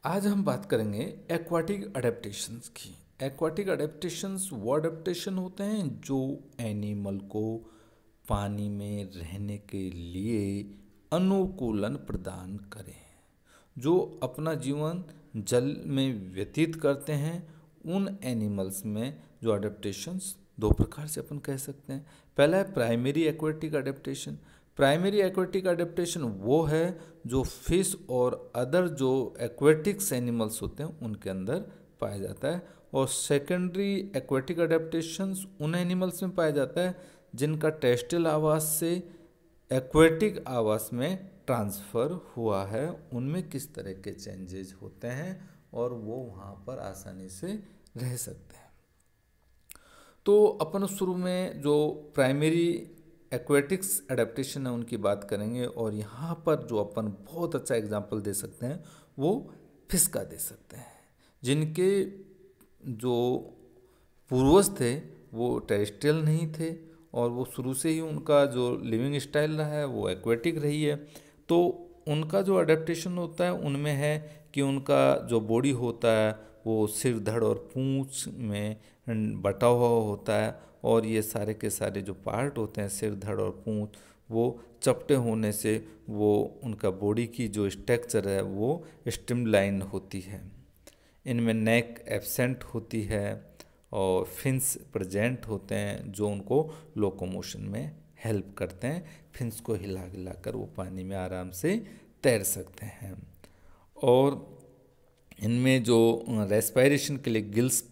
आज हम बात करेंगे एक्वाटिक अडेप्टेशंस की। एक्वाटिक अडेप्टेशंस वो अडेप्टेशन होते हैं जो एनिमल को पानी में रहने के लिए अनुकूलन प्रदान करें। जो अपना जीवन जल में व्यतीत करते हैं उन एनिमल्स में जो अडेप्टेशंस दो प्रकार से अपन कह सकते हैं। पहला है primary aquatic adaptation. Primary aquatic adaptation वो है जो फिश और अदर जो एक्वेटिक्स एनिमल्स होते हैं उनके अंदर पाया जाता है। और सेकेंडरी एक्वेटिक अडेप्टेशंस उन एनिमल्स में पाया जाता है जिनका टेरेस्ट्रियल आवास से एक्वेटिक आवास में ट्रांसफ़र हुआ है। उनमें किस तरह के चेंजेज होते हैं और वो वहाँ पर आसानी से रह सकते हैं। तो अपन शुरू में जो प्राइमरी एक्वेटिक्स एडेप्टेशन है उनकी बात करेंगे। और यहाँ पर जो अपन बहुत अच्छा एग्जाम्पल दे सकते हैं वो फिश का दे सकते हैं, जिनके जो पूर्वज थे वो टेरेस्ट्रियल नहीं थे और वो शुरू से ही उनका जो लिविंग स्टाइल रहा है वो एक्वेटिक रही है। तो उनका जो अडेप्टेशन होता है उनमें है कि उनका जो बॉडी होता है वो सिर, धड़ और पूंछ में बटा हुआ होता है। और ये सारे के सारे जो पार्ट होते हैं सिर, धड़ और पूंछ वो चपटे होने से वो उनका बॉडी की जो स्ट्रक्चर है वो स्ट्रीमलाइन होती है। इनमें नेक एब्सेंट होती है और फिन्स प्रेजेंट होते हैं जो उनको लोकोमोशन में हेल्प करते हैं। फिन्स को हिला हिला कर वो पानी में आराम से तैर सकते हैं। और इनमें जो रेस्पिरेशन के लिए गिल्स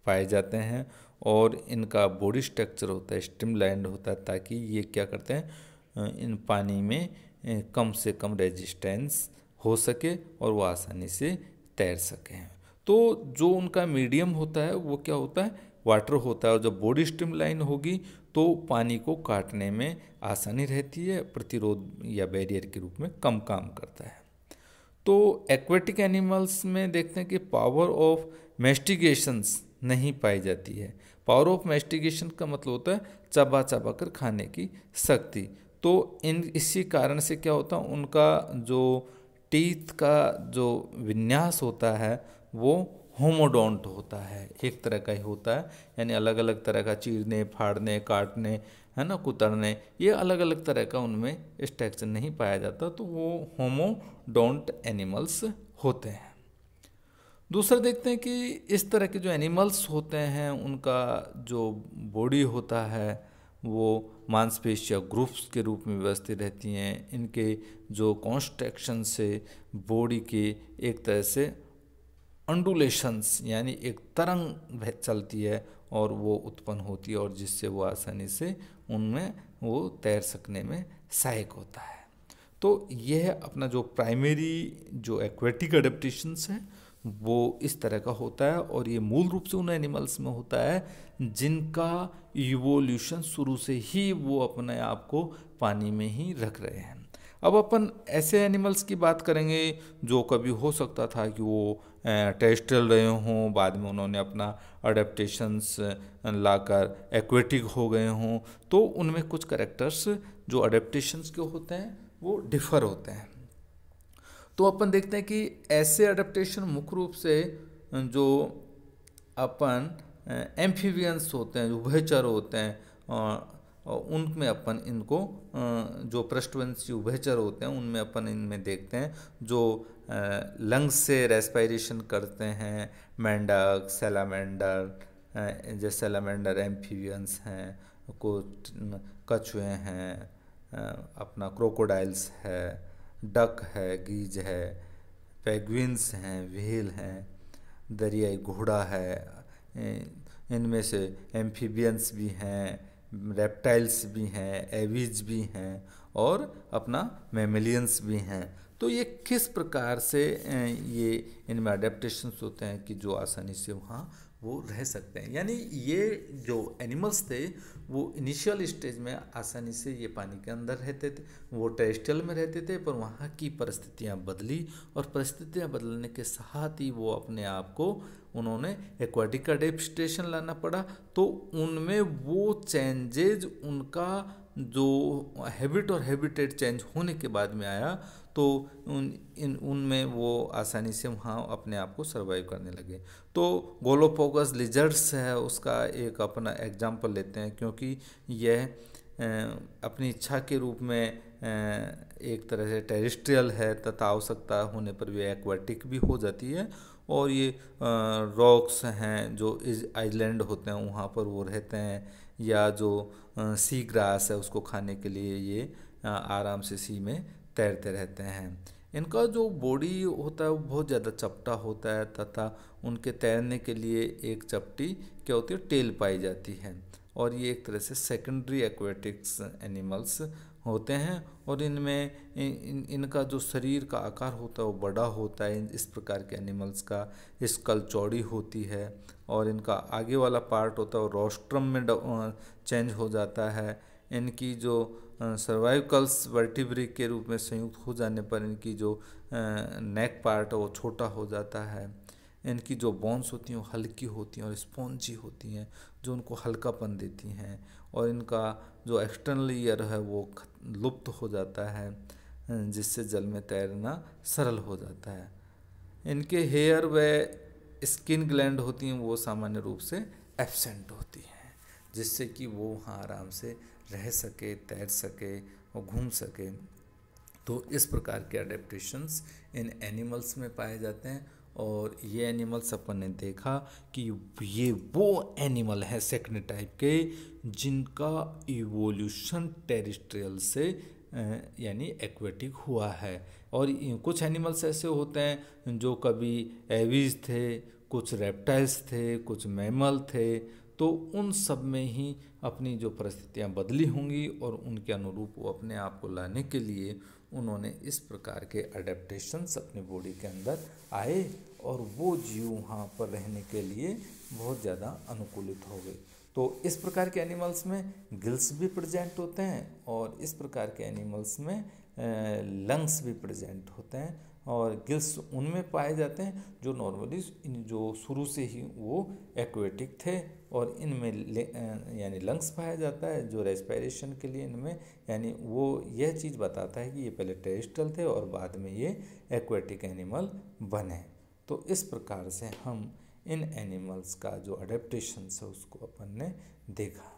पाए जाते हैं और इनका बॉडी स्ट्रक्चर होता है स्ट्रीमलाइंड होता है ताकि ये क्या करते हैं इन पानी में कम से कम रेजिस्टेंस हो सके और वो आसानी से तैर सकें। तो जो उनका मीडियम होता है वो क्या होता है, वाटर होता है। और जब बॉडी स्ट्रीमलाइन होगी तो पानी को काटने में आसानी रहती है, प्रतिरोध या बैरियर के रूप में कम काम करता है। तो एक्वेटिक एनिमल्स में देखते हैं कि पावर ऑफ मैस्टिगेशंस नहीं पाई जाती है। पावर ऑफ मैस्टिगेशन का मतलब होता है चबा चबा कर खाने की शक्ति। तो इसी कारण से क्या होता है उनका जो टीथ का जो विन्यास होता है वो होमोडोंट होता है, एक तरह का ही होता है। यानी अलग अलग तरह का चीरने, फाड़ने, काटने, है ना, कुतरने, ये अलग अलग तरह का उनमें स्ट्रक्चर नहीं पाया जाता। तो वो होमोडोंट एनिमल्स होते हैं। दूसरा देखते हैं कि इस तरह के जो एनिमल्स होते हैं उनका जो बॉडी होता है वो मांसपेशियाँ ग्रुप्स के रूप में व्यवस्थित रहती हैं। इनके जो कॉन्स्ट्रक्शन से बॉडी के एक तरह से अंडुलेशंस यानी एक तरंग चलती है और वो उत्पन्न होती है और जिससे वो आसानी से उनमें वो तैर सकने में सहायक होता है। तो यह अपना जो प्राइमरी जो एक्वेटिक अडेप्टेशंस है वो इस तरह का होता है और ये मूल रूप से उन एनिमल्स में होता है जिनका इवोल्यूशन शुरू से ही वो अपने आप को पानी में ही रख रहे हैं। अब अपन ऐसे एनिमल्स की बात करेंगे जो कभी हो सकता था कि वो टेरेस्ट्रियल रहे हों, बाद में उन्होंने अपना अडेप्टेशंस लाकर एक्वेटिक हो गए हों। तो उनमें कुछ कैरेक्टर्स जो अडेप्टेशंस के होते हैं वो डिफ़र होते हैं। तो अपन देखते हैं कि ऐसे अडेप्टेशन मुख्य रूप से जो अपन एम्फीबियंस होते हैं, जो उभयचर होते हैं, और उनमें अपन इनको जो पृष्ठवंशी उभयचर होते हैं उनमें अपन इनमें देखते हैं जो लंग्स से रेस्पिरेशन करते हैं। मेंढक, सैलामेंडर, जैसे सैलामेंडर एम्फीबियंस हैं, कुछ कछुए हैं, अपना क्रोकोडाइल्स है, डक है, गीज है, पेंगुइन्स हैं, व्हेल हैं, दरियाई घोड़ा है। इनमें से एम्फीबियंस भी हैं, रेप्टाइल्स भी हैं, एवीज भी हैं और अपना मैमेलियंस भी हैं। तो ये किस प्रकार से ये इनमें अडेप्टेशंस होते हैं कि जो आसानी से वहाँ वो रह सकते हैं। यानी ये जो एनिमल्स थे वो इनिशियल स्टेज में आसानी से ये पानी के अंदर रहते थे, वो टेरेस्ट्रियल में रहते थे, पर वहाँ की परिस्थितियाँ बदली और परिस्थितियाँ बदलने के साथ ही वो अपने आप को उन्होंने एक्वाटिक अडेप्टेशन लाना पड़ा। तो उनमें वो चेंजेज उनका जो हैबिट और हैबिटेट चेंज होने के बाद में आया, तो उनमें वो आसानी से वहाँ अपने आप को सर्वाइव करने लगे। तो गोलोपोगस लिजर्ड्स है, उसका एक अपना एग्जाम्पल लेते हैं, क्योंकि यह अपनी इच्छा के रूप में एक तरह से टेरेस्ट्रियल है, तथा आवश्यकता होने पर भी एक्वाटिक भी हो जाती है। और ये रॉक्स हैं जो आइलैंड होते हैं वहाँ पर वो रहते हैं, या जो सी ग्रास है उसको खाने के लिए ये आराम से सी में तैरते रहते हैं। इनका जो बॉडी होता है वो बहुत ज़्यादा चपटा होता है, तथा उनके तैरने के लिए एक चपटी क्या होती है, टेल पाई जाती है। और ये एक तरह से सेकेंडरी एक्वेटिक्स एनिमल्स होते हैं। और इनका जो शरीर का आकार होता है वो बड़ा होता है। इस प्रकार के एनिमल्स का स्कल चौड़ी होती है, और इनका आगे वाला पार्ट होता है वो रोस्ट्रम में चेंज हो जाता है। इनकी जो सर्वाइकल्स वर्टिब्री के रूप में संयुक्त हो जाने पर इनकी जो नेक पार्ट है वो छोटा हो जाता है। इनकी जो बोन्स होती हैं वो हल्की होती हैं और स्पॉन्जी होती हैं, जो उनको हल्कापन देती हैं। और इनका जो एक्सटर्नल ईयर है वो लुप्त हो जाता है, जिससे जल में तैरना सरल हो जाता है। इनके हेयर व स्किन ग्लैंड होती हैं वो सामान्य रूप से एब्सेंट होती हैं, जिससे कि वो वहाँ आराम से रह सके, तैर सके और घूम सके। तो इस प्रकार के अडेप्टेशंस इन एनिमल्स में पाए जाते हैं। और ये एनिमल्स अपन ने देखा कि ये वो एनिमल है सेकेंड टाइप के जिनका इवोल्यूशन टेरेस्ट्रियल से यानी एक्वेटिक हुआ है। और कुछ एनिमल्स ऐसे होते हैं जो कभी एवीज थे, कुछ रेप्टाइल्स थे, कुछ मैमल थे। तो उन सब में ही अपनी जो परिस्थितियाँ बदली होंगी और उनके अनुरूप वो अपने आप को लाने के लिए उन्होंने इस प्रकार के अडेप्टेशंस अपनी बॉडी के अंदर आए, और वो जीव वहाँ पर रहने के लिए बहुत ज़्यादा अनुकूलित हो गए। तो इस प्रकार के एनिमल्स में गिल्स भी प्रेजेंट होते हैं, और इस प्रकार के एनिमल्स में लंग्स भी प्रेजेंट होते हैं। और गिल्स उनमें पाए जाते हैं जो नॉर्मली जो शुरू से ही वो एक्वेटिक थे, और इनमें यानी लंग्स पाया जाता है जो रेस्पिरेशन के लिए इनमें, यानी वो यह चीज़ बताता है कि ये पहले टेरेस्ट्रियल थे और बाद में ये एक्वेटिक एनिमल बने। तो इस प्रकार से हम इन एनिमल्स का जो अडेप्टेशन है उसको अपन ने देखा।